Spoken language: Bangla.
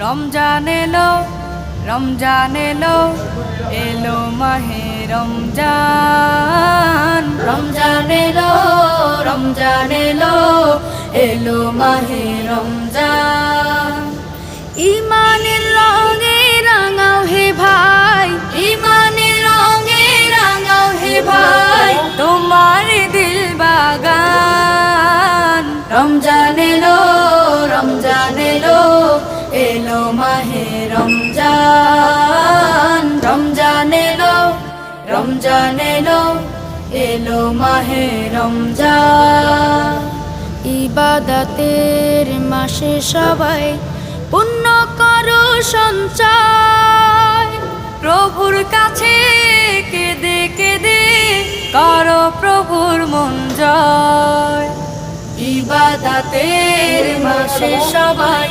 রমজান এলো, রমজান এলো, এলো মাহে রমজান। রমজান এলো, রমজান এলো, এলো মাহে রমজান। ইমানের রঙে রাঙাও হে ভাই, ইমানের রঙে রাঙাও হে ভাই, তোমার দিল বাগান। রমজান এলো, রমজান এলো, এলো মাহে রমজান। রমজান এলো, রমজান এলো, এলো মাহে রমজান। ইবাদতের মাসে সবাই পুণ্য করো সঞ্চয়, প্রভুর কাছে কেঁদে কেঁদে করো প্রভুর মন জয়। ইবাদতের মাসে সবাই